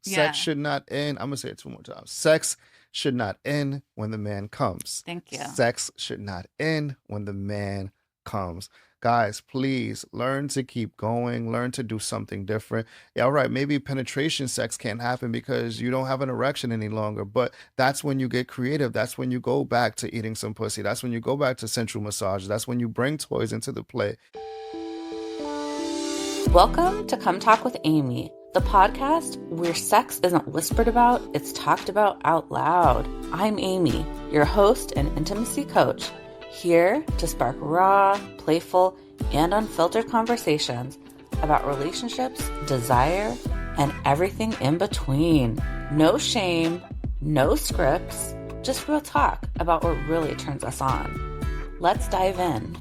Sex Yeah. should not end. I'm going to say it two more times. Sex should not end when the man comes. Thank you. Sex should not end when the man comes. Guys, please learn to keep going, learn to do something different. Yeah, all right, maybe penetration sex can't happen because you don't have an erection any longer, but that's when you get creative. That's when you go back to eating some pussy. That's when you go back to sensual massage. That's when you bring toys into the play. Welcome to Come Talk with Amy, the podcast where sex isn't whispered about, it's talked about out loud. I'm Amy, your host and intimacy coach, here to spark raw, playful, and unfiltered conversations about relationships, desire, and everything in between. No shame, no scripts, just real talk about what really turns us on. Let's dive in.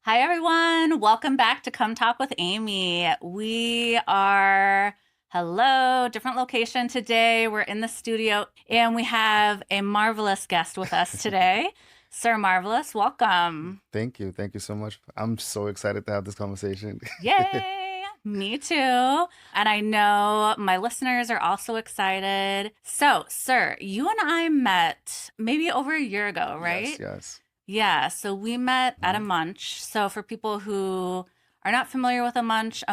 Hi, everyone. Welcome back to Come Talk with Amy. We are, different location today. We're in the studio and we have a marvelous guest with us today. Sir Marvelous, welcome. Thank you. Thank you so much. I'm so excited to have this conversation. Yay! Me too. And I know my listeners are also excited. So, sir, you and I met maybe over a year ago, right? Yes. Yeah, so we met at a munch. So for people who are not familiar with a munch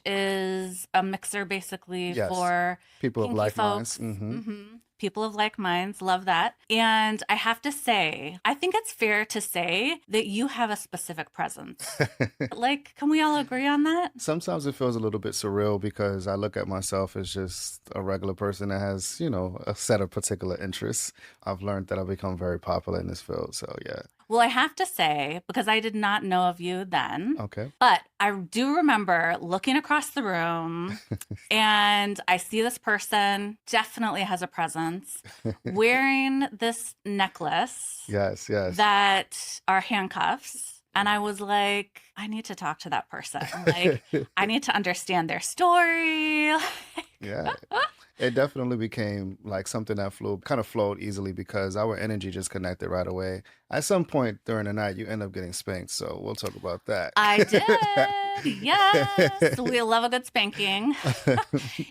is a mixer basically Yes. for People of kinky like folks. minds. People of like minds, love that. And I have to say, I think it's fair to say that you have a specific presence. Like, can we all agree on that? Sometimes it feels a little bit surreal because I look at myself as just a regular person that has, a set of particular interests. I've learned that I've become very popular in this field. So, yeah. Well, I have to say, because I did not know of you then, Okay. but I do remember looking across the room and I see this person definitely has a presence wearing this necklace Yes. that are handcuffs. And I was like, I need to talk to that person. Like, I need to understand their story. Yeah. It definitely became like something that kind of flowed easily because our energy just connected right away. At some point during the night, you end up getting spanked. So we'll talk about that. I did. Yes. We love a good spanking.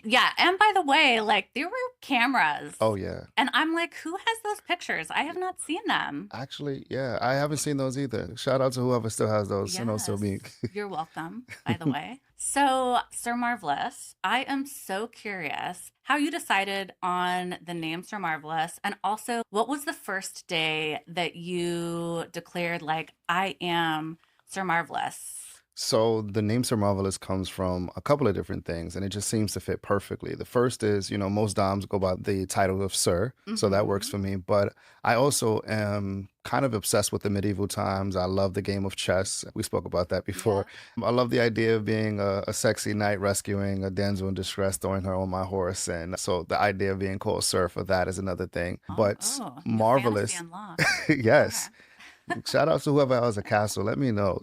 Yeah. And by the way, like there were cameras. Oh, yeah. And I'm like, who has those pictures? I have not seen them. Actually, yeah, I haven't seen those either. Shout out to whoever still has those. So me. You're welcome, by the way. So, Sir Marvelous, I am so curious how you decided on the name Sir Marvelous, and also what was the first day that you declared, like, I am Sir Marvelous? So the name Sir Marvelous comes from a couple of different things, and it just seems to fit perfectly. The first is, most Doms go by the title of Sir, so that works for me. But I also am kind of obsessed with the medieval times. I love the game of chess. We spoke about that before. Yeah. I love the idea of being a sexy knight rescuing a damsel in distress, throwing her on my horse. And so the idea of being called Sir for that is another thing. But Marvelous. Yes. Okay. Shout out to whoever has a castle. Let me know.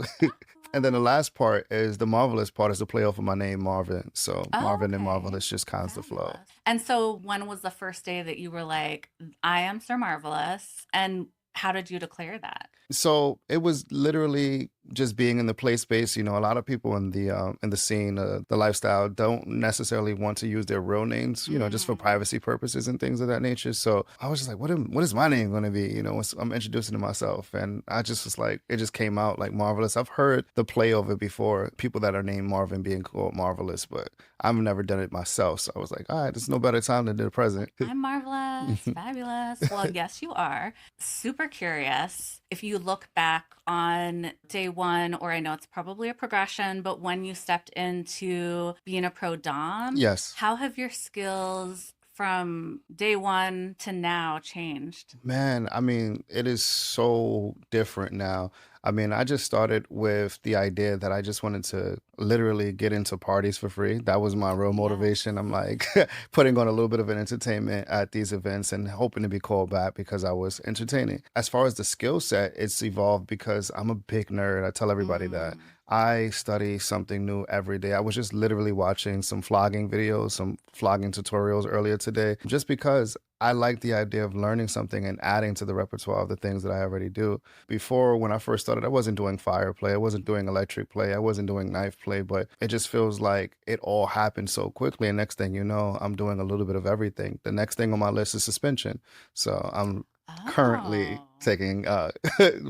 And then the last part is the marvelous part is the play off of my name, Marvin. So Marvin and Marvelous just kind of the flow. And so when was the first day that you were like, I am Sir Marvelous? And how did you declare that? So it was literally just being in the play space. A lot of people in the scene, the lifestyle, don't necessarily want to use their real names, just for privacy purposes and things of that nature. So I was just like, what is my name going to be? I'm introducing to myself, and I just was like, it just came out like Marvelous. I've heard the play of it before, people that are named Marvin being called Marvelous, but I've never done it myself. So I was like, all right, there's no better time than the present. I'm marvelous, fabulous. Well, yes, you are. Super curious. If you look back on day one, or I know it's probably a progression, but when you stepped into being a pro dom, yes, how have your skills from day one to now changed? Man, I mean, it is so different now. I mean, I just started with the idea that I just wanted to literally get into parties for free. That was my real motivation. I'm like putting on a little bit of an entertainment at these events and hoping to be called back because I was entertaining. As far as the skill set, it's evolved because I'm a big nerd. I tell everybody that. I study something new every day. I was just literally watching some flogging videos, some flogging tutorials earlier today, just because I like the idea of learning something and adding to the repertoire of the things that I already do. Before, when I first started, I wasn't doing fire play, I wasn't doing electric play, I wasn't doing knife play, but it just feels like it all happened so quickly. And next thing you know, I'm doing a little bit of everything. The next thing on my list is suspension. So I'm currently Oh, taking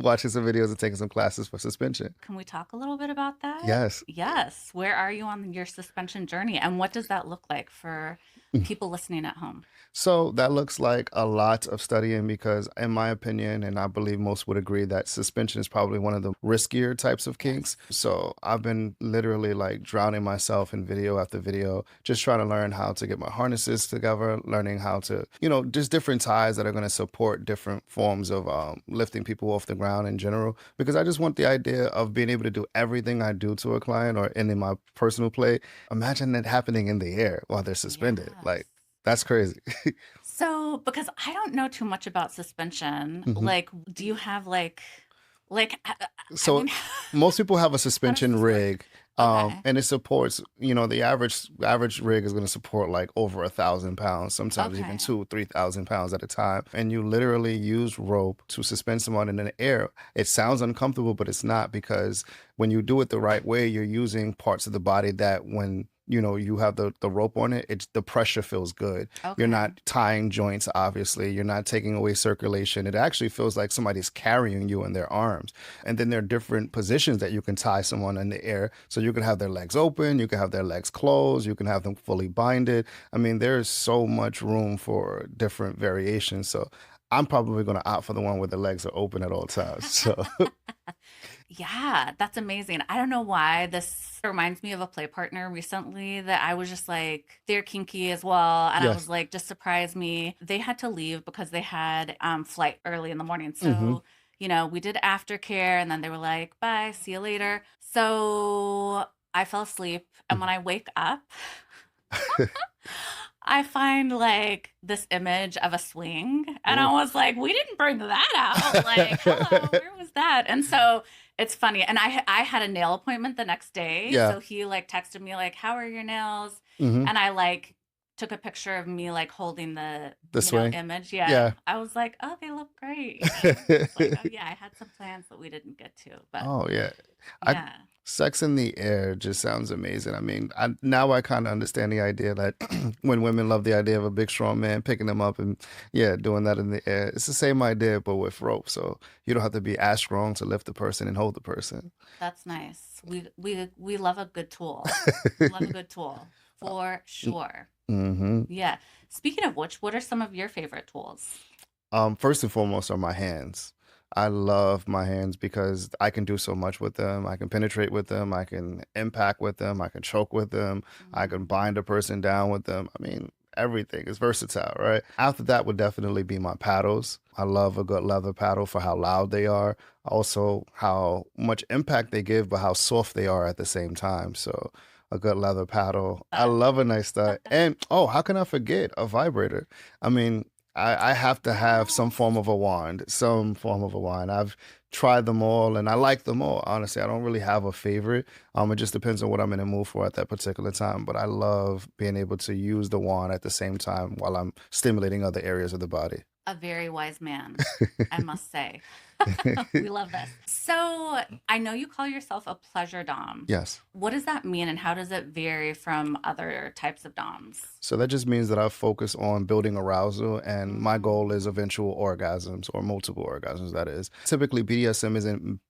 watching some videos and taking some classes for suspension. can we talk a little bit about that? Yes. Yes. Where are you on your suspension journey, and what does that look like for people listening at home? So that looks like a lot of studying because, in my opinion, and I believe most would agree, that suspension is probably one of the riskier types of Yes. kinks. So I've been literally like drowning myself in video after video, just trying to learn how to get my harnesses together, learning how to, just different ties that are going to support different forms of lifting people off the ground in general. Because I just want the idea of being able to do everything I do to a client or in my personal play. Imagine that happening in the air while they're suspended. Yes. Like, that's crazy. So, because I don't know too much about suspension, Mhm. like, do you have I So mean, most people have a how does suspension this work? rig, Okay. and it supports, the average rig is going to support like over 1,000 pounds, sometimes even Okay. 3,000 pounds at a time. And you literally use rope to suspend someone in the air. It sounds uncomfortable, but it's not, because when you do it the right way, you're using parts of the body that when you have the rope on it, the pressure feels good. You're Okay. not tying joints, obviously. You're not taking away circulation. It actually feels like somebody's carrying you in their arms. And then there are different positions that you can tie someone in the air. So you can have their legs open, you can have their legs closed, you can have them fully binded. I mean, there's so much room for different variations. So I'm probably going to opt for the one where the legs are open at all times. So, Yeah, that's amazing. I don't know why this reminds me of a play partner recently that I was just like, they're kinky as well. And I was yes. like, just surprise me. They had to leave because they had flight early in the morning. Hmm. So, we did aftercare and then they were like, bye, see you later. So I fell asleep. And when I wake up, I find like this image of a swing, and I Ooh. was like, we didn't bring that out. Like, hello, where was that? And so it's funny. And I had a nail appointment the next day. Yeah. So he like texted me, like, how are your nails? Hmm. And I like took a picture of me like holding the, The swing. image. Yeah. Yeah. I was like, oh, they look great. I was like, oh yeah, I had some plans that we didn't get to. But Oh yeah. I yeah. Sex in the air just sounds amazing. I mean, now I kind of understand the idea that when women love the idea of a big strong man picking them up and yeah, doing that in the air. It's the same idea but with rope. So you don't have to be as strong to lift the person and hold the person. That's nice. We love a good tool. We love a good tool for sure. Hmm. Yeah. Speaking of which, what are some of your favorite tools? First and foremost are my hands. I love my hands because I can do so much with them. I can penetrate with them. I can impact with them. I can choke with them. I can Mm, bind a person down with them. I mean, everything is versatile, right? After that would definitely be my paddles. I love a good leather paddle for how loud they are, also how much impact they give, but how soft they are at the same time. So a good leather paddle. I but love a nice stud. And oh, how can I forget a vibrator? I mean, I have to have some yes. form of a wand, some form of a wand. I've tried them all and I like them all. Honestly, I don't really have a favorite. It just depends on what I'm in the mood for at that particular time. But I love being able to use the wand at the same time while I'm stimulating other areas of the body. A very wise man, I must say. We love this. So I know you call yourself a pleasure dom. Yes. What does that mean and how does it vary from other types of doms? So that just means that I focus on building arousal, and my goal is Mm, eventual orgasms or multiple orgasms, that is. Typically, BDSM isn't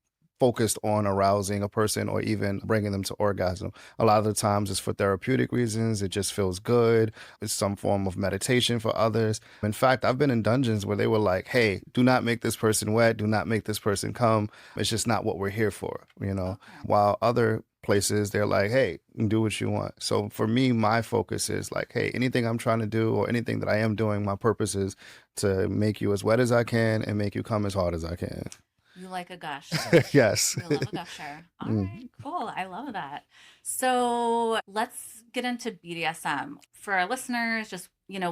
focused on arousing a person or even bringing them to orgasm. A lot of the times it's for therapeutic reasons. It just feels good. It's some form of meditation for others. In fact, I've been in dungeons where they were like, hey, do not make this person wet. Do not make this person come. It's just not what we're here for. okay. While other places they're like, hey, do what you want. So for me, my focus is like, hey, anything I'm trying to do or anything that I am doing, my purpose is to make you as wet as I can and make you come as hard as I can. You like a gush. Yes. You love a gusher. All right, Mhm. cool. I love that. So let's get into BDSM. For our listeners, just,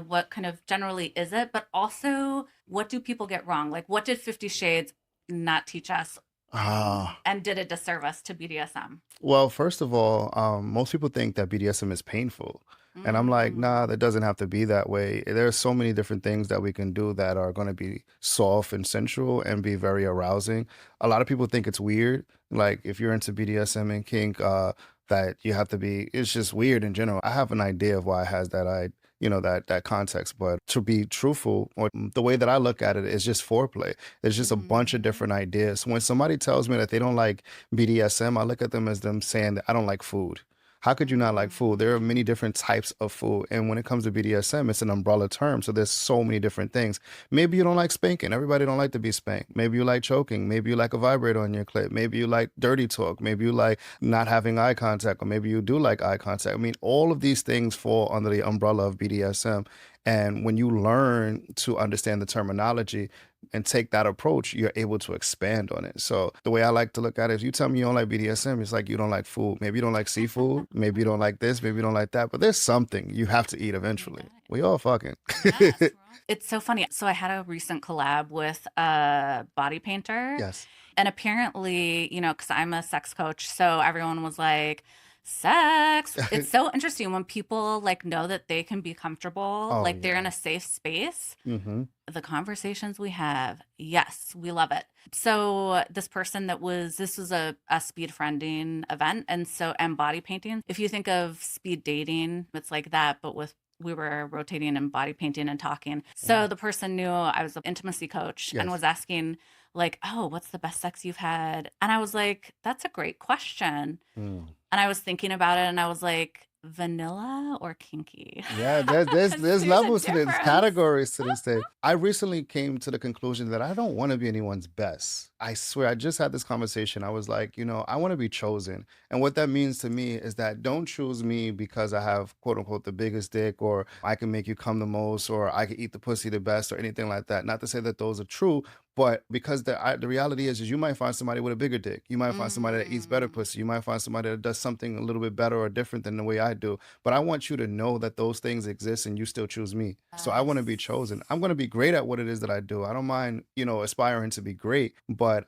what kind of generally is it, but also what do people get wrong? Like, what did 50 Shades not teach us? Ah. and did a disservice to BDSM. Well, first of all, most people think that BDSM is painful. And I'm like, nah, Mm. that doesn't have to be that way. There's so many different things that we can do that are going to be soft and sensual and be very arousing. A lot of people think it's weird. Like if you're into BDSM and kink, that you have to be, it's just weird in general. I have an idea of why it has that context. But to be truthful, or the way that I look at it is just foreplay. There's just a bunch of Mhm. different ideas. When somebody tells me that they don't like BDSM, I look at them as them saying that I don't like food. How could you not like food? There are many Mm. different types of food. And when it comes to BDSM, it's an umbrella term. So there's so many different things. Maybe you don't like spanking. Everybody don't like to be spanked. Maybe you like choking. Maybe you like a vibrator on your clit. Maybe you like dirty talk. Maybe you like not having eye contact, or maybe you do like eye contact. I mean, all of these things fall under the umbrella of BDSM. And when you learn to understand the terminology and take that approach, you're able to expand on it. So the way I like to look at it, if you tell me you don't like BDSM, it's like you don't like food. Maybe you don't like seafood. Maybe you don't like this. Maybe you don't like that. But there's something you have to eat You eventually. got it. We all fucking. Yes, we're all. It's so funny. So I had a recent collab with a body painter, Yes. and apparently, because I'm a sex coach, so everyone was like, sex. It's so interesting when people like know that they can be comfortable, Oh like they're in yeah. a safe space. Mm-hmm. The conversations we have, yes, we love it. So this was a speed friending event, and body painting. If you think of speed dating, it's like that, but we were rotating and body painting and talking. So Mm. the person knew I was an intimacy coach and Yes. was asking like, "Oh, what's the best sex you've had?" And I was like, "That's a great question." Mm. And I was thinking about it and I was like, "Vanilla or kinky?" Yeah, there's Because there's there's a levels to this, difference. categories to this thing. I recently came to the conclusion that I don't want to be anyone's best. I swear, I just had this conversation. I was like, I want to be chosen. And what that means to me is that don't choose me because I have quote unquote the biggest dick, or I can make you come the most, or I can eat the pussy the best, or anything like that. Not to say that those are true, but because the reality is you might find somebody with a bigger dick. You might find somebody that eats better Mm. pussy. You might find somebody that does something a little bit better or different than the way I do. But I want you to know that those things exist and you still choose me. So I want to be Yes. chosen. I'm going to be great at what it is that I do. I don't mind, aspiring to be great, but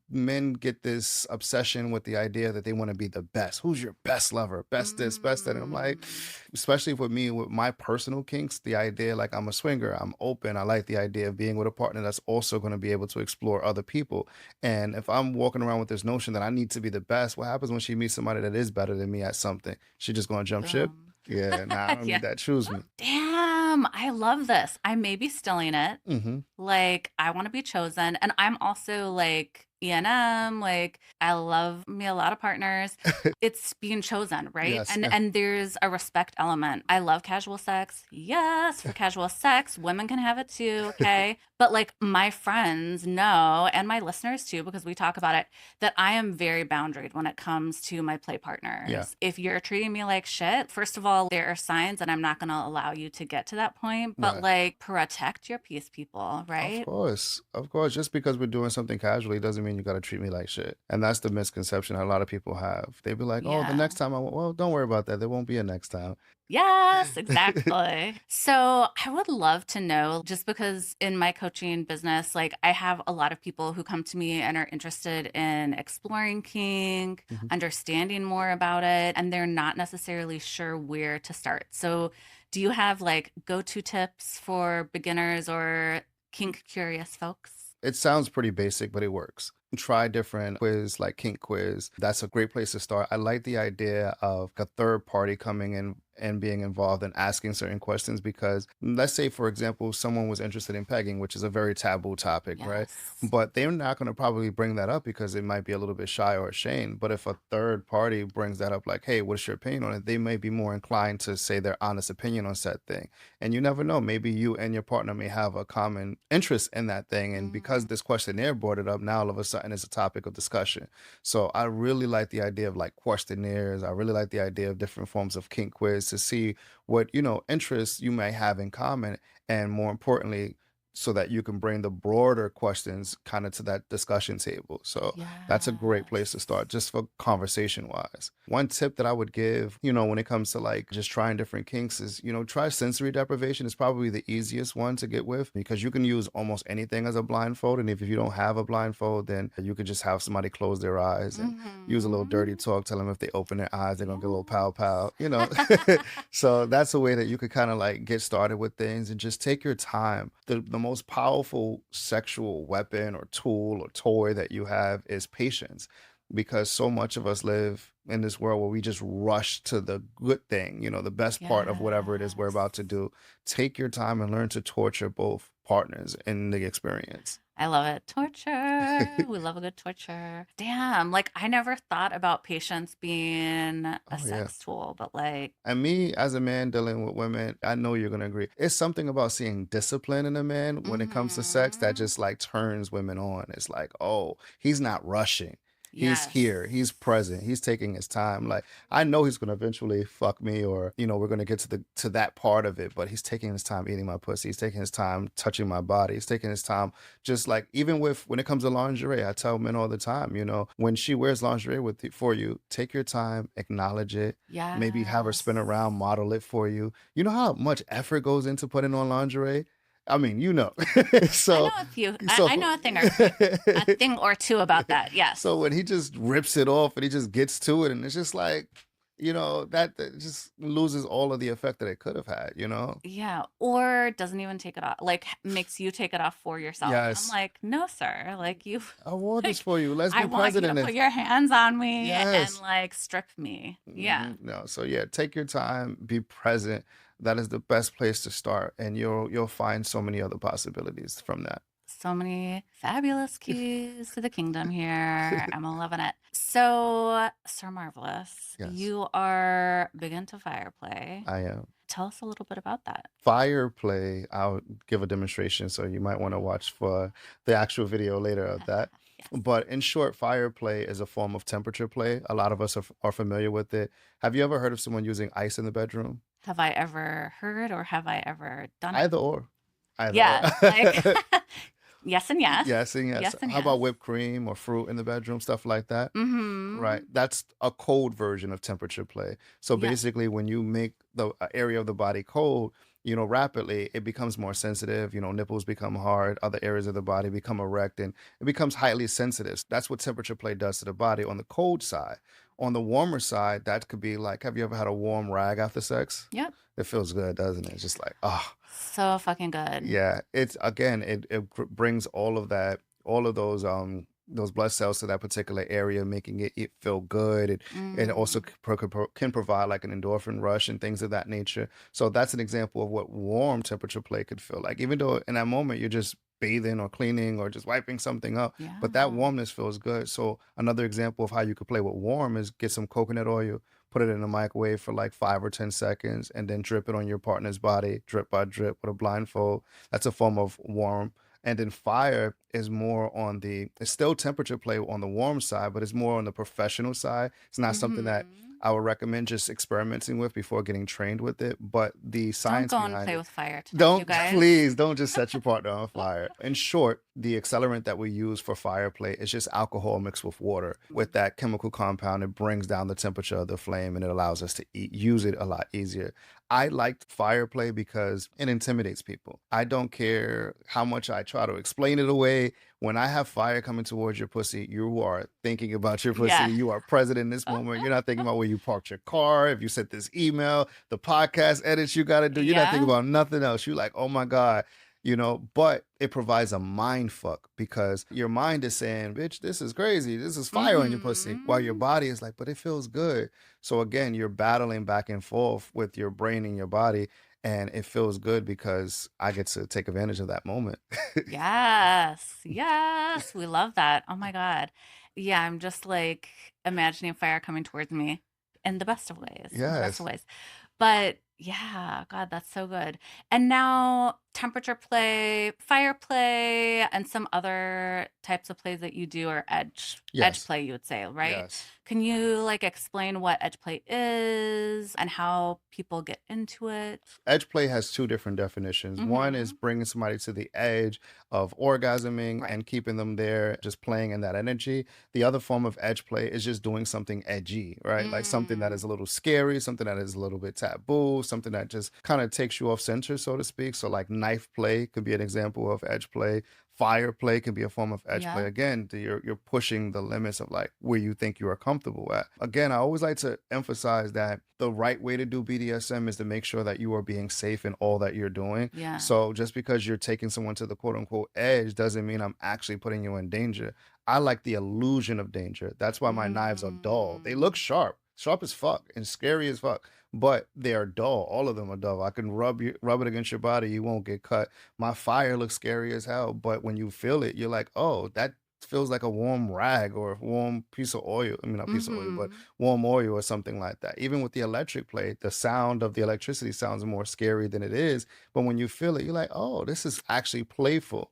men get this obsession with the idea that they want to be the best. Who's your best lover? Best this, best that. And I'm like, Mm. especially with me, with my personal kinks, the idea like I'm a swinger, I'm open. I like the idea of being with a partner that's also going to be able to explore other people. And if I'm walking around with this notion that I need to be the best, what happens when she meets somebody that is better than me at something? She just gonna jump ship? Boom. Yeah, nah, I don't Yeah. need that. Choose me. Damn, I love this. I may be stealing it. Mm-hmm. Like, I want to be chosen. And I'm also like E&M, like I love me a lot of partners. It's being chosen, right? Yes. And there's a respect element. I love casual sex. Yes, for casual sex, women can have it too, okay? But like my friends know, and my listeners too, because we talk about it, that I am very boundaried when it comes to my play Yeah. partners. If you're treating me like shit, first of all, there are signs and I'm not going to allow you to get to that point, but Right. like protect your peace, people, Of right? course. Of course. Just because we're doing something casually doesn't mean you got to treat me like shit. And that's the misconception a lot of people have. They be like, oh, the Yeah. next time well, don't worry about that. There won't be a next time. Yes, exactly. So I would love to know, just because in my coaching business, like I have a lot of people who come to me and are interested in exploring kink, Mhm. understanding more about it, and they're not necessarily sure where to start. So do you have like go-to tips for beginners or kink curious folks? It sounds pretty basic, but it works. Try different quiz like kink quiz. That's a great place to start. I like the idea of a third party coming in and being involved and asking certain questions because let's say for example someone was interested in pegging, which is a very taboo topic, right? Yes. But they're not going to probably bring that up because it might be a little bit shy or ashamed. But if a third party brings that up like, hey, what's your opinion on it, they may be more inclined to say their honest opinion on said thing. And you never know, maybe you and your partner may have a common interest in that thing, and because Mm. this questionnaire brought it up, now all of a sudden it's a topic of discussion. So I really like the idea of like questionnaires. I really like the idea of different forms of kink quiz to see what interests you may have in common, and more importantly, so that you can bring the broader questions kind of to that discussion table. So that's a great place to Yes. start just for conversation wise. One tip that I would give, when it comes to like just trying different kinks is, try sensory deprivation. Is probably the easiest one to get with because you can use almost anything as a blindfold. And if you don't have a blindfold, then you could just have somebody close their eyes and use a little dirty Mm-hmm. talk. Tell them if they open their eyes, they're going to get a little pow pow, Yes. So that's a way that you could kind of like get started with things and just take your time. The most powerful sexual weapon or tool or toy that you have is patience, because so much of us live in this world where we just rush to the good thing, the best part of whatever it is we're Yes. about to do. Take your time and learn to torture both partners in the experience. I love it. Torture. We love a good torture. Damn. Like, I never thought about patience being a Oh yeah. sex tool, but like, And me as a man dealing with women, I know you're gonna agree. It's something about seeing discipline in a man when it comes to sex that mm-hmm. just like turns women on. It's like, oh, he's not rushing. He's Yes. here. He's present. He's taking his time. Like I know he's gonna eventually fuck me, or we're gonna get to that part of it. But he's taking his time eating my pussy. He's taking his time touching my body. He's taking his time. Just like even with when it comes to lingerie, I tell men all the time. When she wears lingerie for you, take your time, acknowledge it, maybe have her spin Yes. around, model it for you. You know how much effort goes into putting on lingerie? I mean, I know so a few. so I know a thing or two about that. Yes. so when he just rips it off and he just gets to it, and it's just like, that just loses all of the effect that it could have had. Yeah. Or doesn't even take it off, like makes you take it off for yourself. And I'm Yes, like, no, sir. Like, you, I wore this like, for you. Let's I be want you present to in put this. your hands on me and Yes. like strip me. Yeah. No, so yeah, take your time, be present. That is the best place to start, and you'll find so many other possibilities from that. So many fabulous keys to the kingdom here. I'm loving it. So, Sir Marvelous, Yes, you are big into fire play. I am. Tell us a little bit about that. Fire play, I'll give a demonstration, so you might want to watch for the actual video later of that. Yes. But in short, fire play is a form of temperature play. A lot of us are familiar with it. Have you ever heard of someone using ice in the bedroom? Have I ever heard or have I ever done it? Either or. Either or. Yeah, like yes and yes. Yes, and yes. Yes and How yes. about whipped cream or fruit in the bedroom, stuff like that? Right. Mm-hmm. That's a cold version of temperature play. So Yeah. basically, when you make the area of the body cold, rapidly, it becomes more sensitive. Nipples become hard, other areas of the body become erect, and it becomes highly sensitive. That's what temperature play does to the body on the cold side. On the warmer side, that could be like, have you ever had a warm rag after sex? Yep. It feels good, doesn't it? It's just like, ah, So fucking good. yeah, it's again, it brings all of that, all of those blood cells to that particular area, making it feel good. It also Mm. can provide like an endorphin rush and things of that nature. So that's an example of what warm temperature play could feel like, even though in that moment you're just bathing or cleaning or just wiping something up, but that Yeah. warmness feels good. So another example of how you could play with warm is get some coconut oil, put it in the microwave for like 5 or 10 seconds, and then drip it on your partner's body, drip by drip with a blindfold. That's a form of warm. And then fire is more on it's still temperature play on the warm side, but it's more on the professional side. It's not something that Mm-hmm. I would recommend just experimenting with before getting trained with it, but the Don't science go and behind play it. with fire tonight, you Don't guys. please don't just set your partner on fire. In short, the accelerant that we use for fire play is just alcohol mixed with water. With that chemical compound, it brings down the temperature of the flame and it allows us to use it a lot easier. I like fire play because it intimidates people. I don't care how much I try to explain it away. When I have fire coming towards your pussy, you are thinking about your pussy. Yeah. You are present in this moment. You're not thinking about where you parked your car, if you sent this email, the podcast edits you got to do. You're not thinking Yeah. about nothing else. You're like, oh my God, but it provides a mind fuck because your mind is saying, bitch, this is crazy. This is fire on your pussy. While your Mm-hmm. body is like, but it feels good. So again, you're battling back and forth with your brain and your body. And it feels good because I get to take advantage of that moment. Yes. Yes. We love that. Oh my God. Yeah, I'm just like imagining fire coming towards me in the best of ways. In the best of Yes. ways. But yeah, God, that's so good. And now temperature play, fire play, and some other types of plays that you do are edge Yes. play, you would say, right? Yes. Can you like explain what edge play is and how people get into it? Edge play has two different definitions. One is Mm-hmm. bringing somebody to the edge of orgasming Right. and keeping them there, just playing in that energy. The other form of edge play is just doing something edgy, right? Like something that Mm. is a little scary, something that is a little bit taboo, something that just kind of takes you off center, so to speak. So, like knife play could be an example of edge play. Fire play can be a form of edge play. Yeah. Again, you're pushing the limits of like where you think you are comfortable at. Again, I always like to emphasize that the right way to do BDSM is to make sure that you are being safe in all that you're doing. Yeah. So just because you're taking someone to the quote unquote edge doesn't mean I'm actually putting you in danger. I like the illusion of danger. That's why my knives are dull. They look Mm. sharp, sharp as fuck, and scary as fuck, but they are dull. All of them are dull. I can rub it against your body, you won't get cut. My fire looks scary as hell, but when you feel it, you're like, oh, that feels like a warm rag or a warm piece of oil. I mean, not piece of oil, but Mm-hmm. warm oil or something like that. Even with the electric plate, the sound of the electricity sounds more scary than it is. But when you feel it, you're like, oh, this is actually playful.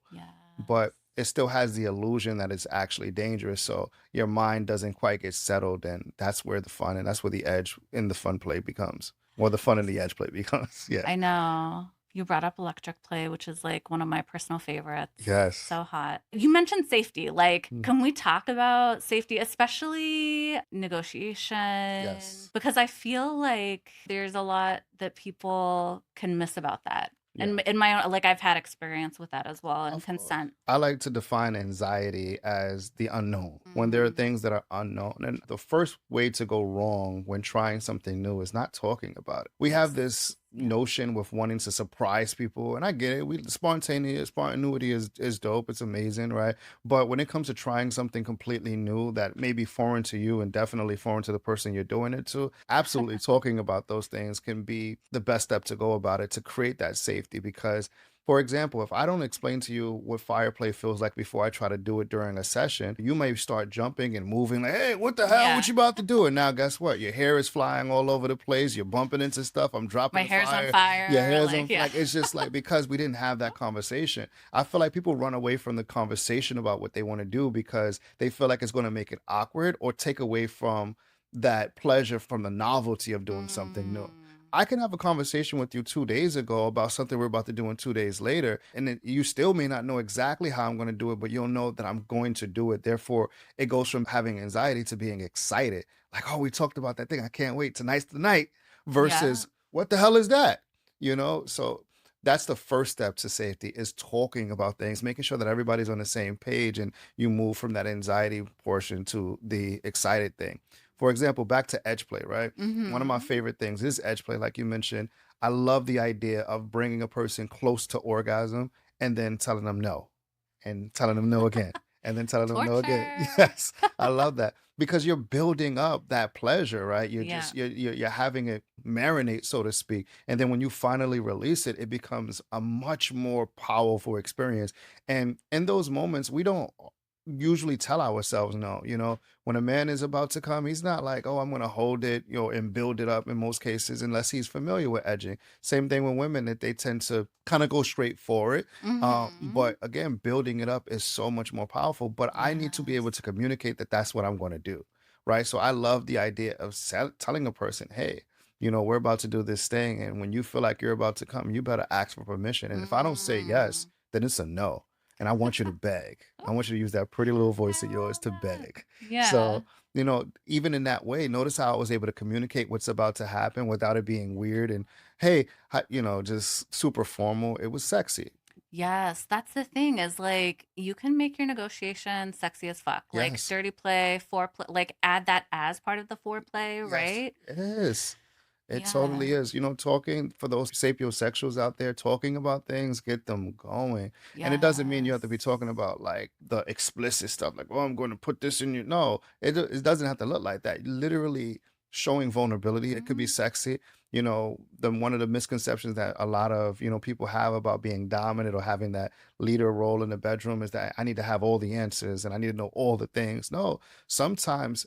But Yes. it still has the illusion that it's actually dangerous. So your mind doesn't quite get settled. And that's where the fun and that's where the edge in the fun play becomes. Or the fun in the edge play becomes. Yeah. I know. You brought up electric play, which is like one of my personal favorites. Yes. So hot. You mentioned safety. Like, Mm. can we talk about safety, especially negotiation? Yes. Because I feel like there's a lot that people can miss about that. Yeah. And in my own, like, I've had experience with that as well, and Of course. consent. I like to define anxiety as the unknown. When there are Mm. things that are unknown, and the first way to go wrong when trying something new is not talking about it. We have Yes. this Yeah. notion with wanting to surprise people, and I get it. We spontaneity is dope. It's amazing, right? But when it comes to trying something completely new that may be foreign to you and definitely foreign to the person you're doing it to, absolutely talking about those things can be the best step to go about it to create that safety because for example, if I don't explain to you what fire play feels like before I try to do it during a session, you may start jumping and moving like, hey, what the hell? What Yeah. you about to do? And now guess what? Your hair is flying all over the place. You're bumping into stuff. I'm dropping My the hair's on fire. Your fire. hair's on Like, yeah. like it's just like because we didn't have that conversation. I feel like people run away from the conversation about what they want to do because they feel like it's going to make it awkward or take away from that pleasure from the novelty of doing something new. Mm. I can have a conversation with you 2 days ago about something we're about to do in 2 days later, and then you still may not know exactly how I'm going to do it, but you'll know that I'm going to do it. Therefore, it goes from having anxiety to being excited. Like, oh, we talked about that thing. I can't wait. Tonight's the night Yeah. versus what the hell is that? So that's the first step to safety is talking about things, making sure that everybody's on the same page and you move from that anxiety portion to the excited thing. For example, back to edge play, right? One of my Mm-hmm. favorite things is edge play, like you mentioned. I love the idea of bringing a person close to orgasm and then telling them no, and telling them no again, and then telling them no again. Torture. Yes, I love that because you're building up that pleasure, right? You're Yeah. just you're having it marinate, so to speak, and then when you finally release it, it becomes a much more powerful experience. And in those moments, we don't usually tell ourselves no. When a man is about to come, he's not like, oh, I'm going to hold it, and build it up in most cases, unless he's familiar with edging. Same thing with women, that they tend to kind of go straight for it. Mm-hmm. But again, building it up is so much more powerful. But I need to be able Yes. to communicate that that's what I'm going to do. Right. So I love the idea of telling a person, hey, we're about to do this thing. And when you feel like you're about to come, you better ask for permission. And if I don't say yes, Mm. then it's a no. And I want you to beg. I want you to use that pretty little voice I of yours love to that. beg. Yeah. So, even in that way, notice how I was able to communicate what's about to happen without it being weird and, hey, just super formal. It was sexy. Yes, that's the thing is like you can make your negotiation sexy as fuck. Like Yes. dirty play, foreplay, like add that as part of the foreplay, Yes. right? It is. It Yeah. totally is. Talking for those sapiosexuals out there, talking about things, get them going. And it doesn't mean you have to be Yes. talking about like the explicit stuff, like, oh, I'm going to put this in you. No, it doesn't have to look like that. Literally showing vulnerability. It could be Mhm. sexy. One of the misconceptions that a lot of, people have about being dominant or having that leader role in the bedroom is that I need to have all the answers and I need to know all the things. No, sometimes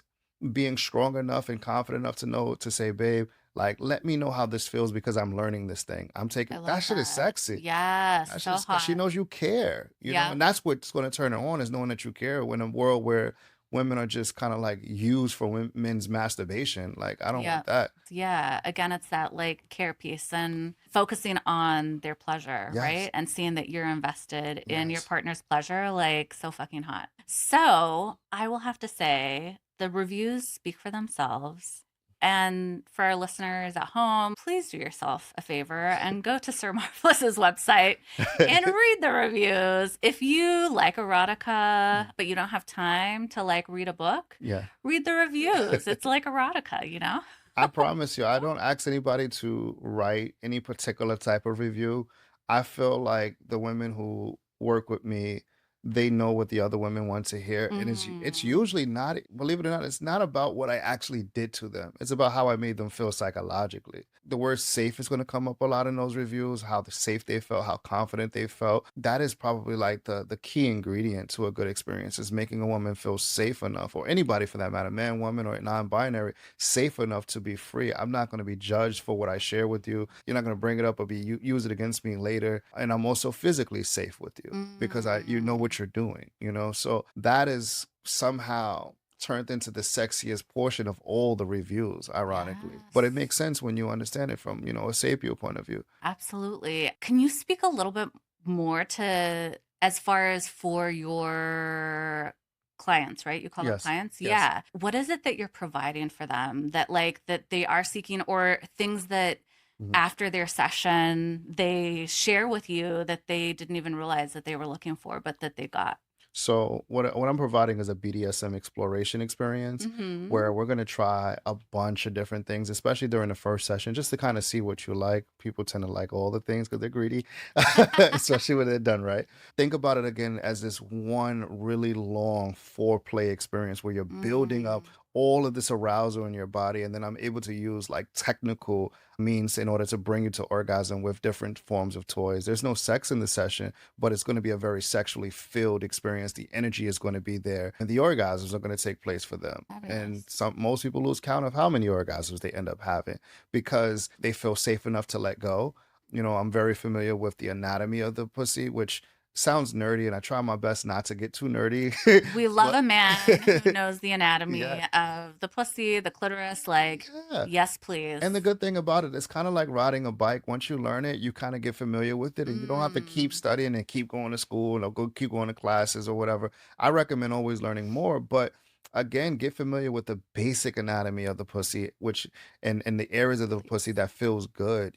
being strong enough and confident enough to know to say, babe, Like, let me know how this feels because I'm learning this thing. I'm I taking that love shit is that. sexy. Yes, That shit so is, 'cause she hot. knows you care, Yep. and that's what's going to turn her on is knowing that you care. When a world where women are just kind of like used for men's masturbation, like I don't want Yep. that. Yeah. Again, it's that like care piece and focusing on their pleasure, Yes, right? And seeing that you're invested in your yes, partner's pleasure, like so fucking hot. So I will have to say the reviews speak for themselves. And for our listeners at home, please do yourself a favor and go to Sir Marvelous's website and read the reviews. If you like erotica, but you don't have time to like read a book, yeah. read the reviews. It's like erotica, you know? I promise you, I don't ask anybody to write any particular type of review. I feel like the women who work with me, they know what the other women want to hear. And it's Mm, usually not, believe it or not, it's not about what I actually did to them. It's about how I made them feel psychologically. The word safe is going to come up a lot in those reviews, how safe they felt, how confident they felt. That is probably like the key ingredient to a good experience is making a woman feel safe enough, or anybody for that matter, man, woman, or non-binary, safe enough to be free. I'm not going to be judged for what I share with you. You're not going to bring it up or use it against me later. And I'm also physically safe with you because you know mm, what you're doing, So that is somehow turned into the sexiest portion of all the reviews, ironically. But it yes, makes sense when you understand it from, a sapio point of view. absolutely. Can you speak a little bit more to as far as for your clients, right? You call them Yes. clients? Yes. Yeah. What is it that you're providing for them that like that they are seeking or things that Mhm. after their session they share with you that they didn't even realize that they were looking for, but that they got? So what I'm providing is a BDSM exploration experience Mm-hmm. where we're going to try a bunch of different things, especially during the first session, just to kind of see what you like. People tend to like all the things because they're greedy, especially when they're done right. Think about it again as this one really long foreplay experience where you're building up Mm. all of this arousal in your body, and then I'm able to use like technical means in order to bring you to orgasm with different forms of toys. There's no sex in the session, but it's going to be a very sexually filled experience. The energy is going to be there, and the orgasms are going to take place for them. And Fabulous. most people lose count of how many orgasms they end up having because they feel safe enough to let go. I'm very familiar with the anatomy of the pussy, which sounds nerdy, and I try my best not to get too nerdy. We love But a man who knows the yeah, anatomy of the pussy, the clitoris. Like, yeah. yes, please. And the good thing about it, it's kind of like riding a bike. Once you learn it, you kind of get familiar with it, and you don't have to keep Mm, studying and keep going to school or keep going to classes or whatever. I recommend always learning more, but again, get familiar with the basic anatomy of the pussy, which and the areas of the pussy please. that feels good.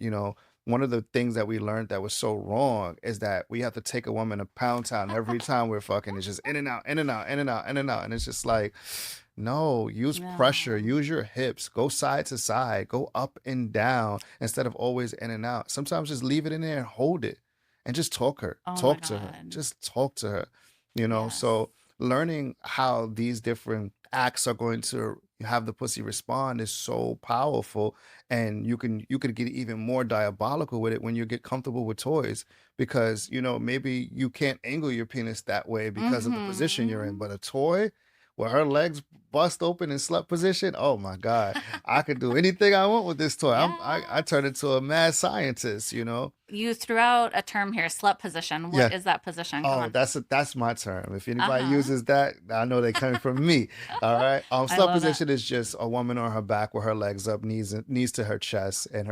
One of the things that we learned that was so wrong is that we have to take a woman to pound town every time we're fucking. It's just in and out, in and out, in and out, in and out, and it's just like. No, use pressure, No. use your hips, go side to side, go up and down instead of always in and out. Sometimes just leave it in there and hold it and just Oh my talk to her, God. just talk to her. Yes. So learning how these different acts are going to have the pussy respond is so powerful, and you could get even more diabolical with it when you get comfortable with toys because maybe you can't angle your penis that way because of the position you're in, Mm-hmm. but a toy where her legs bust open in slut position. Oh my God. I could do anything I want with this toy. I Yes. turn into a mad scientist. You threw out a term here, slut position. What Yeah. is that position? Come Oh, on. that's my term. If anybody Uh-huh. uses that, I know they're coming from me. All right. I Slut love it. position is just a woman on her back with her legs up, knees to her chest, and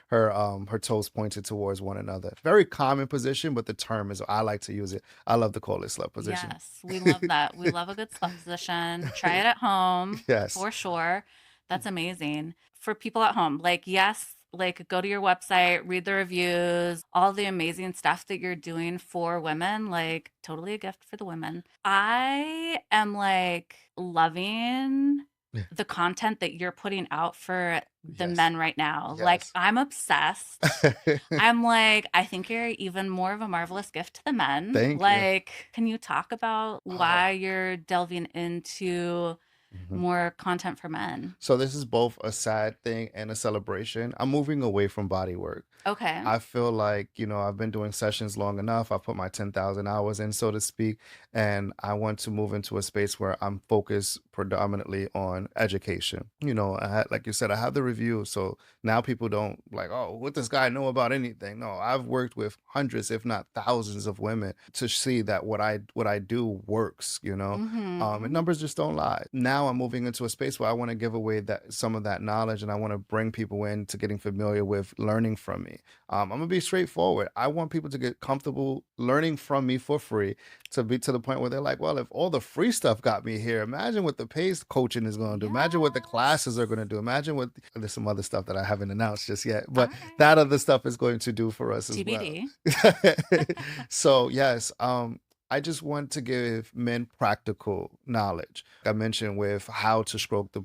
her toes pointed towards one another. Very common position, but the term is I like to use it. I love to call it slut position. Yes, we love that. We love a good slut position. Try it at home Yes. for sure. That's amazing. For people at home, like, yes, like go to your website, read the reviews, all the amazing stuff that you're doing for women, like, totally a gift for the women. I am like loving the content that you're putting out for the Yes. men right now. Like, Yes. I'm obsessed. I'm like, I think you're even more of a marvelous gift to the men. Thank you. Like, can you talk about Oh, why you're delving into Mhm. more content for men. So this is both a sad thing and a celebration. I'm moving away from body work. Okay. I feel like, I've been doing sessions long enough. I put my 10,000 hours in, so to speak, and I want to move into a space where I'm focused predominantly on education. Like you said, I have the review. So now people don't like, oh, what this guy know about anything? No, I've worked with hundreds, if not thousands of women to see that what I do works, and Mm-hmm. numbers just don't lie. Now I'm moving into a space where I want to give away that some of that knowledge, and I want to bring people into getting familiar with learning from me. I'm gonna be straightforward. I want people to get comfortable learning from me for free, to be to the point where they're like, well, if all the free stuff got me here, imagine what the paid coaching is going to do. Imagine what the classes are Yes. going to do. Imagine what there's some other stuff that I haven't announced just yet, All but right. that other stuff is going to do for us as well. TBD. So yes, I just want to give men practical knowledge. I mentioned with how to stroke the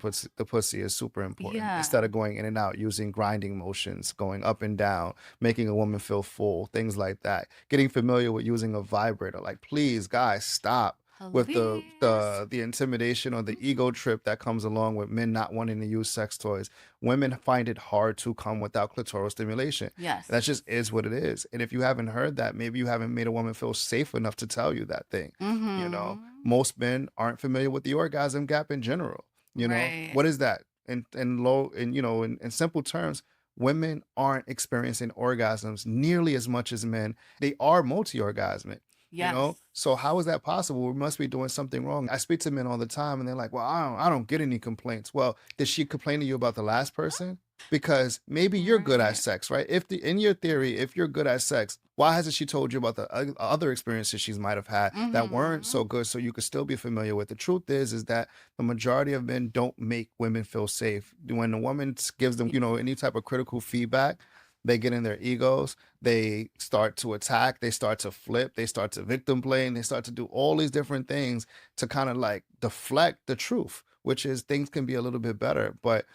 pussy is super important. Yeah. Instead of going in and out, using grinding motions, going up and down, making a woman feel full, things like that. Getting familiar with using a vibrator. Like, please, guys, stop with the Please. the the intimidation or the ego trip that comes along with men not wanting to use sex toys. Women find it hard to come without clitoral stimulation. Yes. That just is what it is. And if you haven't heard that, maybe you haven't made a woman feel safe enough to tell you that thing. Mm-hmm. Most men aren't familiar with the orgasm gap in general. Right. What is that? In low, in simple terms, women aren't experiencing orgasms nearly as much as men. They are multi-orgasmic. Yes. So how is that possible? We must be doing something wrong. I speak to men all the time and they're like, well, I don't get any complaints. Well, did she complain to you about the last person? Because maybe you're good at Right. sex, right? In your theory, if you're good at sex, why hasn't she told you about the other experiences she might have had that weren't Mm-hmm. so good, so you could still be familiar with? The truth is that the majority of men don't make women feel safe. When a woman gives them, any type of critical feedback, they get in their egos, they start to attack, they start to flip, they start to victim blame, they start to do all these different things to kind of like deflect the truth, which is things can be a little bit better. But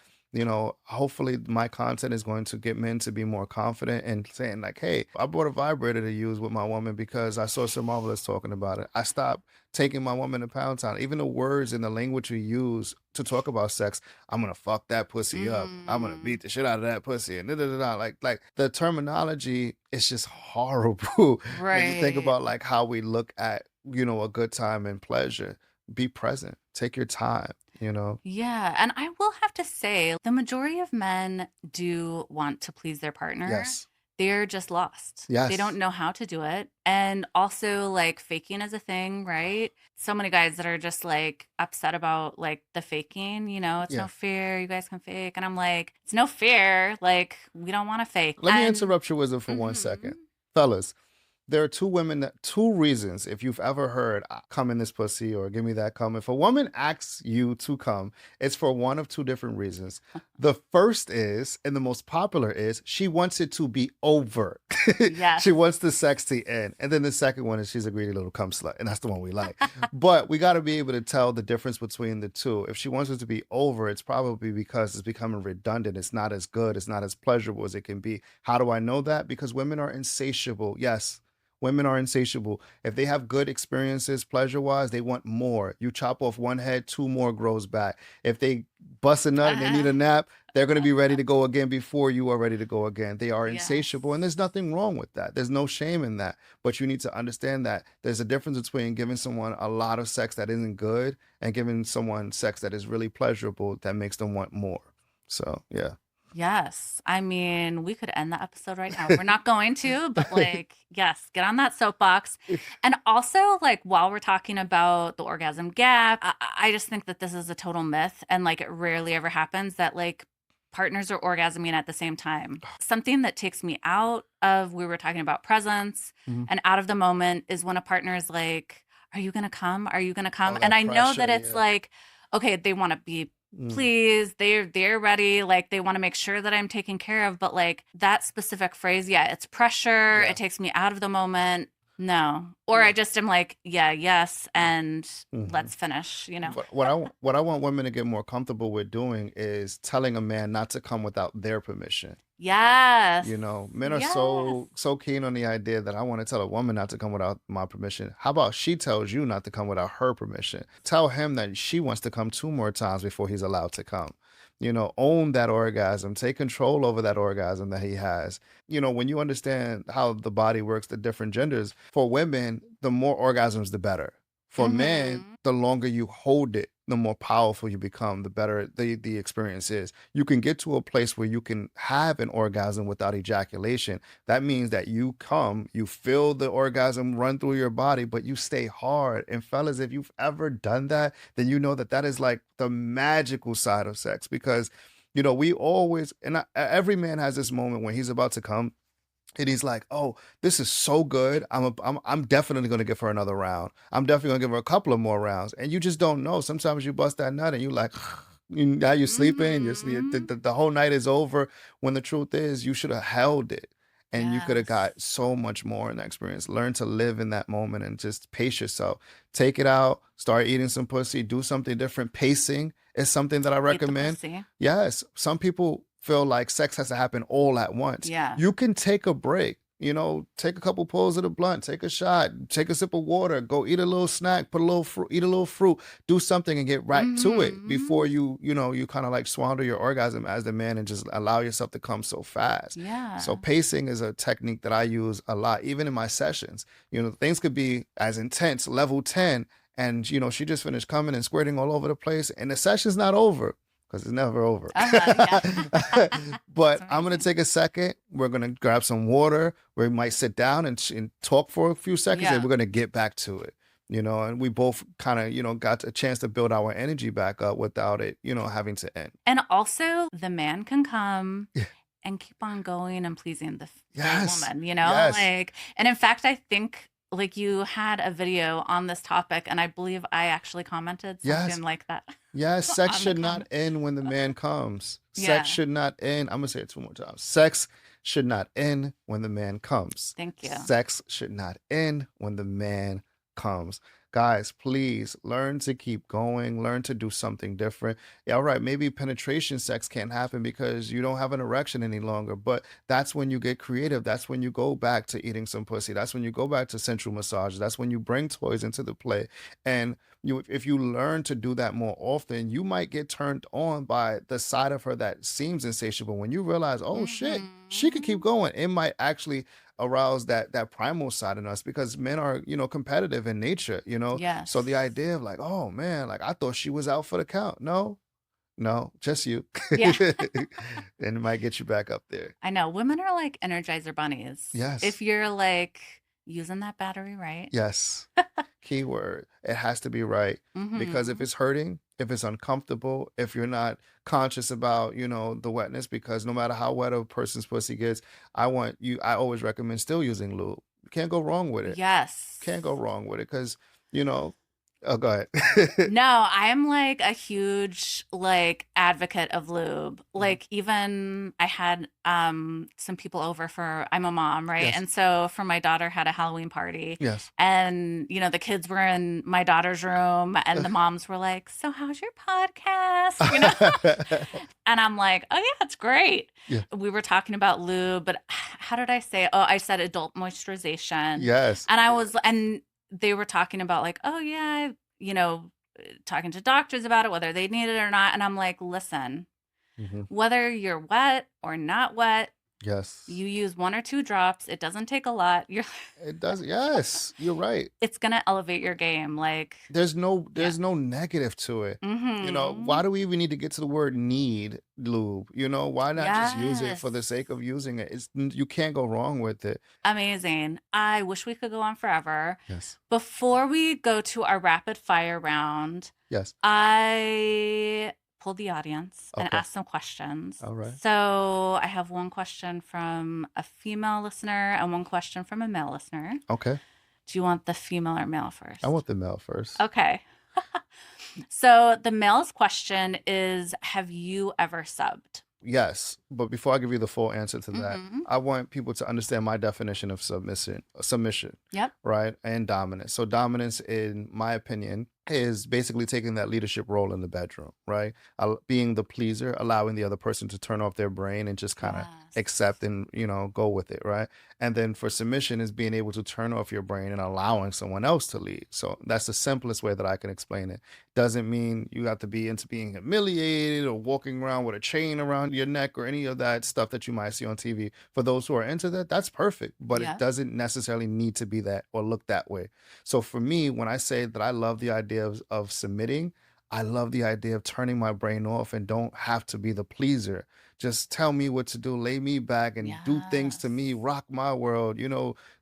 hopefully my content is going to get men to be more confident and saying like, hey, I bought a vibrator to use with my woman because I saw Sir Marvelous talking about it. I stopped taking my woman to Pound Town. Even the words and the language we use to talk about sex, I'm gonna fuck that pussy up. I'm gonna Mm. beat the shit out of that pussy, and da, da, da, da. Like the terminology is just horrible when you think Right. about like how we look at a good time and pleasure. Be present. Take your time. Yeah, and I will have to say, the majority of men do want to please their partner. Yes. They're just lost. They don't Yes. know how to do it. And also, like, faking is a thing, right? So many guys that are just like upset about like the faking, it's no Yeah. fair. You guys can fake. And I'm like, it's no fair. Like, we don't want to fake. Let me And, interrupt your wisdom for one mm-hmm. second. Fellas, there are two reasons, if you've ever heard come in this pussy or give me that come. If a woman asks you to come, it's for one of two different reasons. The first is, and the most popular is, she wants it to be over. Yes. She wants the sex to end. And then the second one is she's a greedy little cum slut. And that's the one we like. But we got to be able to tell the difference between the two. If she wants it to be over, it's probably because it's becoming redundant. It's not as good. It's not as pleasurable as it can be. How do I know that? Because women are insatiable. Yes, women are insatiable. If they have good experiences pleasure wise, they want more. You chop off one head, two more grows back. If they bust a nut and they need a nap, they're going to be ready to go again before you are ready to go again. They are Yes. insatiable, and there's nothing wrong with that. There's no shame in that. But you need to understand that there's a difference between giving someone a lot of sex that isn't good and giving someone sex that is really pleasurable that makes them want more. So, yeah. Yes. I mean, we could end the episode right now. We're not going to, but like, yes, get on that soapbox. And also, like, while we're talking about the orgasm gap, I just think that this is a total myth. And like, it rarely ever happens that like partners are orgasming at the same time. Something that takes me out of, we were talking about presence Mhm. and out of the moment is when a partner is like, are you going to come? Are you going to come? All And that I know that pressure, it's yeah. like, okay, they want to be Mm, please, they're ready, like they want to make sure that I'm taken care of, but like that specific phrase, yeah, it's pressure, yeah. it takes me out of the moment. No. Or I Yeah. just am like, yeah, yes, and Hmm. let's finish, you know? What I want women to get more comfortable with doing is telling a man not to come without their permission. Yes. You know, men are Yes. so keen on the idea that I want to tell a woman not to come without my permission. How about she tells you not to come without her permission? Tell him that she wants to come 2 more times before he's allowed to come. You know, own that orgasm, take control over that orgasm that he has. You know, when you understand how the body works, the different genders, for women, the more orgasms, the better. For men, Mm-hmm. the longer you hold it, the more powerful you become, the better the experience is. You can get to a place where you can have an orgasm without ejaculation. That means that you come, you feel the orgasm run through your body, but you stay hard. And fellas, if you've ever done that, then you know that that is like the magical side of sex because, you know, we always, every man has this moment when he's about to come and he's like, "Oh, this is so good. I'm definitely gonna give her another round. I'm definitely gonna give her a couple of more rounds." And you just don't know. Sometimes you bust that nut and you like, now you're sleeping. You're sleep. Mm-hmm. The whole night is over. When the truth is, you should have held it, and you could have Yes. got so much more in that experience. Learn to live in that moment and just pace yourself. Take it out. Start eating some pussy. Do something different. Pacing is something that I Eat the recommend. pussy. Yes, some people feel like sex has to happen all at once. Yeah. You can take a break. You know, take a couple pulls of the blunt, take a shot, take a sip of water, go eat a little snack, put a little fruit, eat a little fruit, do something and get right to it Mm-hmm. before you kind of like swallow your orgasm as the man and just allow yourself to come so fast. So Yeah. pacing is a technique that I use a lot, even in my sessions. You know, things could be as intense, level 10, and you know, she just finished coming and squirting all over the place, and the session's not over because it's never over. Uh-huh. Yeah. That's But I'm gonna amazing. take a second. We're gonna grab some water. We might sit down and talk for a few seconds, and Yeah. we're gonna get back to it. You know, and we both kind of got a chance to build our energy back up without it having to end. And also, the man can come Yeah. and keep on going and pleasing the Yes. woman, Yes. like, and in fact, I think like you had a video on this topic, and I believe I actually commented Yes. something like that Yes. Sex on the should not comment. end when the man comes. Sex Yeah. should not end. I'm gonna say it 2 more times. Sex should not end when the man comes. Thank you. Sex should not end when the man comes. Guys, please learn to keep going, learn to do something different. Yeah, all right, maybe penetration sex can't happen because you don't have an erection any longer, but that's when you get creative. That's when you go back to eating some pussy. That's when you go back to sensual massage. That's when you bring toys into the play. And if you learn to do that more often, you might get turned on by the side of her that seems insatiable. When you realize, oh shit, she could keep Mhm. going, it might actually arouse that primal side in us because men are competitive in nature. So the Yes. idea of like, oh man, like I thought she was out for the count. No, no, just you. Yeah. And it might get you back up there. I know. Women are like Energizer bunnies. Yes. If you're like using that battery right. Yes. Keyword. It has to be right. Because if Mm-hmm. it's hurting, if it's uncomfortable, if you're not conscious about, the wetness, because no matter how wet a person's pussy gets, I always recommend still using lube. You can't go wrong with it. Can't go Yes. wrong with it because, you know, oh, go ahead. No, I'm like a huge like advocate of lube. Mhm. Like even I had some people over for I'm a mom, right? Yes. And so for my daughter had a Halloween party Yes. and the kids were in my daughter's room and the moms were like, "So how's your podcast?" And I'm like, "Oh yeah, it's great." Yeah. We were talking about lube, but how did I say? Oh, I said adult moisturization. Yes. And they were talking about like, "Oh yeah, you know, talking to doctors about it, whether they need it or not." And I'm like, listen, Mhm. whether you're wet or not wet, Yes. you use 1 or 2 drops. It doesn't take a lot. It does. Yes, you're right. It's gonna elevate your game. Like, There's no yeah. there's no negative to it. Mm-hmm. Why do we even need to get to the word need lube? Why not just use it for the Yes. sake of using it? You can't go wrong with it. Amazing. I wish we could go on forever. Yes. Before we go to our rapid fire round, Yes. I pulled the audience and Okay. asked some questions. All right. So I have one question from a female listener and one question from a male listener. Okay. Do you want the female or male I first? want the male first. Okay. So the male's question is, have you ever subbed? Yes, but before I give you the full answer to that, Mm-hmm. I want people to understand my definition of submission, Yep. right? And dominance. So dominance, in my opinion, is basically taking that leadership role in the bedroom, right? Being the pleaser, allowing the other person to turn off their brain and just kind of Yes. accept and, go with it, right? And then for submission is being able to turn off your brain and allowing someone else to lead. So that's the simplest way that I can explain it. Doesn't mean you have to be into being humiliated or walking around with a chain around your neck or any of that stuff that you might see on TV. For those who are into that, that's perfect, but it Yeah. doesn't necessarily need to be that or look that way. So for me, when I say that I love the idea of submitting, I love the idea of turning my brain off and don't have to be the pleaser. Just tell me what to do, lay me back and do things to Yes. me, rock my world,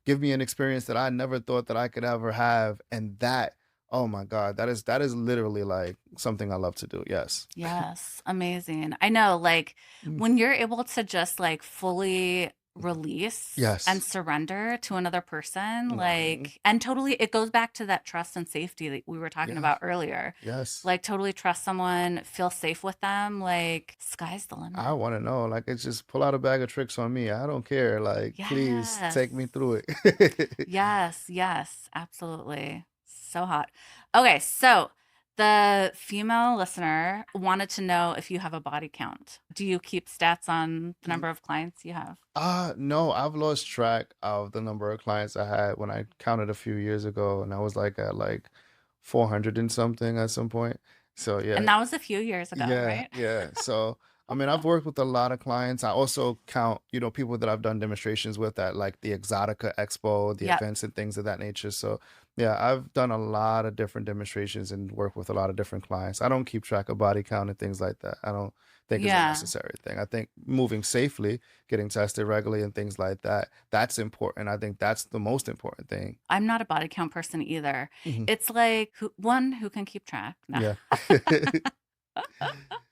give me an experience that I never thought that I could ever have. And that, oh my God, that is literally like something I love to do. Yes. Yes, amazing. I know, like Mm. when you're able to just like fully release and Yes. surrender to another person, Mhm. like, and totally, it goes back to that trust and safety that we were talking Yes. about earlier. Yes. Like, totally trust someone, feel safe with them, like, sky's the I limit. want to know. Like, it's just pull out a bag of tricks on me. I don't care. Like, please Yes. take me through it. Yes, yes, absolutely. So hot. Okay, so the female listener wanted to know if you have a body count. Do you keep stats on the number of clients you have? No, I've lost track of the number of clients I had when I counted a few years ago, and I was like at like 400 and something at some point. So yeah, And that was a few years ago, yeah, right? yeah. So, I mean, I've worked with a lot of clients. I also count, people that I've done demonstrations with at like the Exotica Expo, the Yep. events and things of that nature. So, yeah, I've done a lot of different demonstrations and worked with a lot of different clients. I don't keep track of body count and things like that. I don't think it's a Yeah. necessary thing. I think moving safely, getting tested regularly and things like that, that's important. I think that's the most important thing. I'm not a body count person either. Mhm. It's like who can keep track? No. Yeah.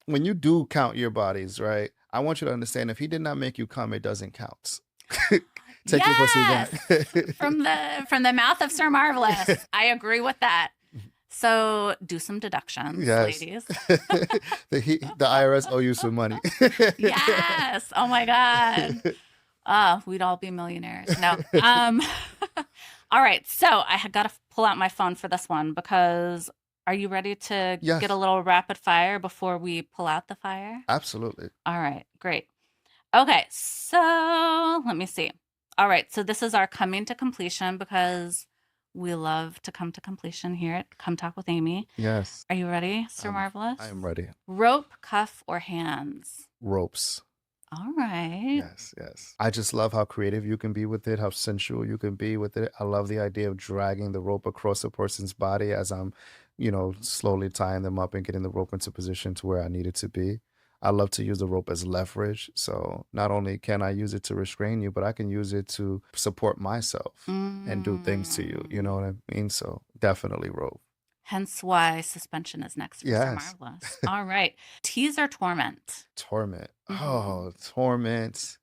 When you do count your bodies, right? I want you to understand if he did not make you come, it doesn't count. Take your pussy back. Yes. From the mouth of Sir Marvelous. I agree with that. So do some deductions, Yes. ladies. The IRS owe you some money. Yes. Oh my God. We'd all be millionaires. No. All right. So I had got to pull out my phone for this one because are you ready to get a Yes, little rapid fire before we pull out the fire? absolutely. All right. Great. Okay. So let me see. All right. So this is our coming to completion because we love to come to completion here at Come Talk with Amy. Yes. Are you ready, Sir Marvelous? I am ready. Rope, cuff, or hands? Ropes. All right. Yes, yes. I just love how creative you can be with it, how sensual you can be with it. I love the idea of dragging the rope across a person's body as I'm, slowly tying them up and getting the rope into position to where I need it to be. I love to use the rope as leverage. So not only can I use it to restrain you, but I can use it to support myself and do things to you. You know what I mean? So definitely rope. Hence why suspension is next for Sir Yes. Marvelous. All right. Tease or torment? Torment. Mhm. Oh, torment.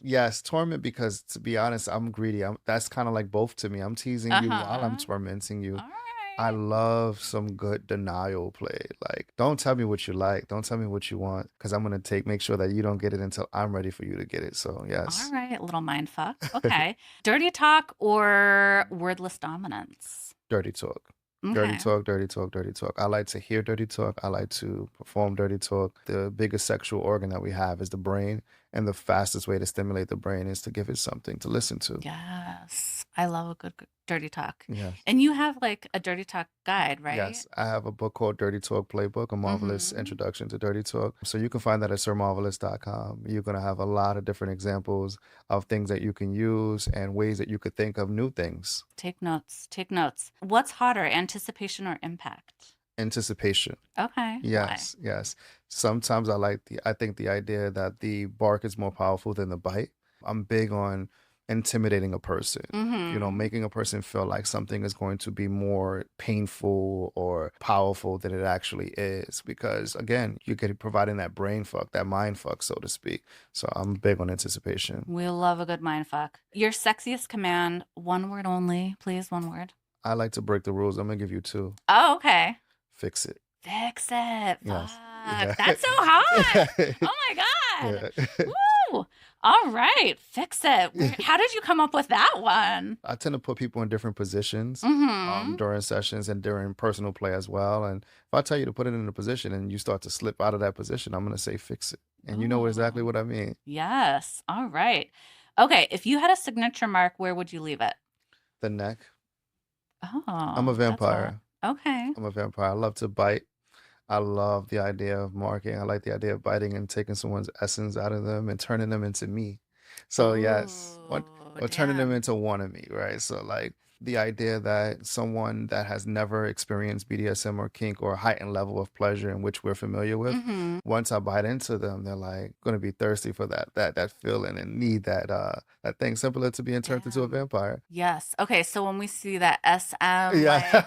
Yes, torment because to be honest, I'm greedy. That's kind of like both to me. I'm teasing you while I'm Uh-huh. tormenting you. All I right. love some good denial play. Like, don't tell me what you like. Don't tell me what you want, because I'm gonna make sure that you don't get it until I'm ready for you to get it. So All yes. right. Little mind fuck. Okay. Dirty talk or wordless dominance? Dirty talk. Dirty Okay. talk, dirty talk, dirty talk. I like to hear dirty talk. I like to perform dirty talk. The biggest sexual organ that we have is the brain, and the fastest way to stimulate the brain is to give it something to listen to. Yes. I love a good dirty talk. Yes. And you have like a dirty talk guide, right? Yes, I have a book called Dirty Talk Playbook, a marvelous Mhm. introduction to dirty talk. So you can find that at sirmarvelous.com. You're going to have a lot of different examples of things that you can use and ways that you could think of new things. Take notes. Take notes. What's hotter, anticipation or impact? Anticipation. Okay. Why? Yes, yes. Sometimes I think the idea that the bark is more powerful than the bite. I'm big on intimidating a person, Mhm. making a person feel like something is going to be more painful or powerful than it actually is. Because again, you're getting providing that brain fuck, that mind fuck, so to speak. So I'm big on anticipation. We love a good mind fuck. Your sexiest command, one word only, please, one word. I like to break the rules. I'm gonna give you two. Oh, okay. Fix it. Fix it. Yes. Fuck. Yeah. That's so hot. Oh my God. Yeah. Woo! All right. Fix it. How did you come up with that one? I tend to put people in different positions Mm-hmm. during sessions and during personal play as well. And if I tell you to put it in a position and you start to slip out of that position, I'm going to say fix it. And you know exactly Ooh. what I mean. Yes. All right. Okay. If you had a signature mark, where would you leave it? The neck. I'm a Oh, that's hot. vampire. Okay. I'm a vampire. I love to bite. I love the idea of marking. I like the idea of biting and taking someone's essence out of them and turning them into me. So yes, what Oh, or turning them damn. into one of me, right? So like the idea that someone that has never experienced BDSM or kink or a heightened level of pleasure in which we're familiar with, Mm-hmm. once I bite into them, they're like going to be thirsty for that feeling and need that thing similar to being turned into a Damn. vampire. Yes. Okay. So when we see that SM like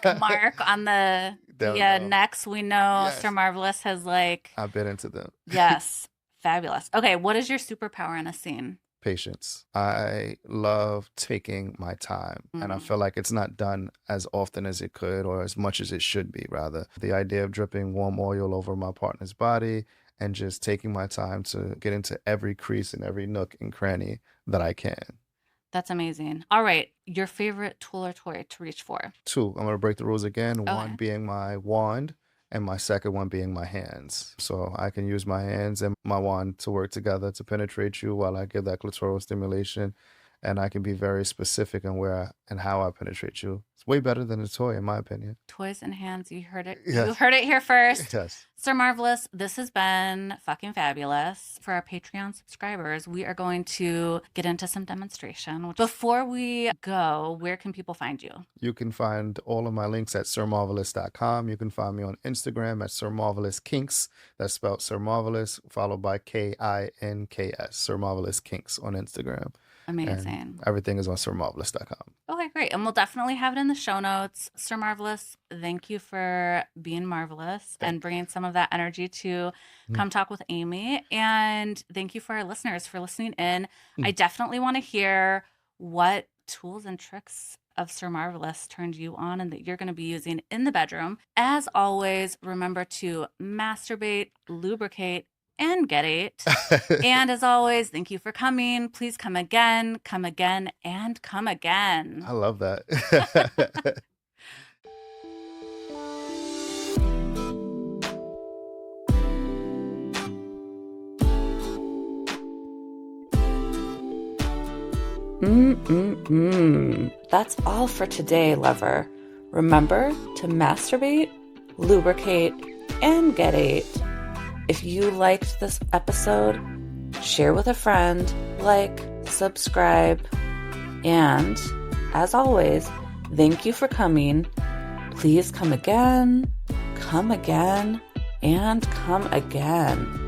Yeah. mark on the They'll know. necks, we know Sir Yes. Marvelous has like, I've been into them. yes, fabulous. Okay. What is your superpower in a scene? Patience. I love taking my time, and I Mm. feel like it's not done as often as it could or as much as it should be, rather. The idea of dripping warm oil over my partner's body and just taking my time to get into every crease and every nook and cranny that I can. That's amazing. All right. Your favorite tool or toy to reach for? Two, I'm going to break the rules again. One Okay. being my wand, and my second one being my hands. So I can use my hands and my wand to work together to penetrate you while I give that clitoral stimulation. And I can be very specific in and how I penetrate you. It's way better than a toy, in my opinion. Toys in hands. You heard it. You Yes. heard it here first. Yes. Sir Marvelous, this has been fucking fabulous. For our Patreon subscribers, we are going to get into some demonstration. Before we go, where can people find you? You can find all of my links at sirmarvelous.com. You can find me on Instagram at Sir Marvelous Kinks. That's spelled Sir Marvelous, followed by KINKS. Sir Marvelous Kinks on Instagram. Amazing. And everything is on sirmarvelous.com. Okay, great. And we'll definitely have it in the show notes. Sir Marvelous, thank you for being marvelous and bringing some of that energy to Come Talk with Amy. And thank you for our listeners for listening in. I definitely want to hear what tools and tricks of Sir Marvelous turned you on and that you're going to be using in the bedroom. As always, remember to masturbate, lubricate, and get it. And as always, thank you for coming. Please come again, and come again. I love that. That's all for today, lover. Remember to masturbate, lubricate, and get it. If you liked this episode, share with a friend, like, subscribe, and as always, thank you for coming. Please come again, and come again.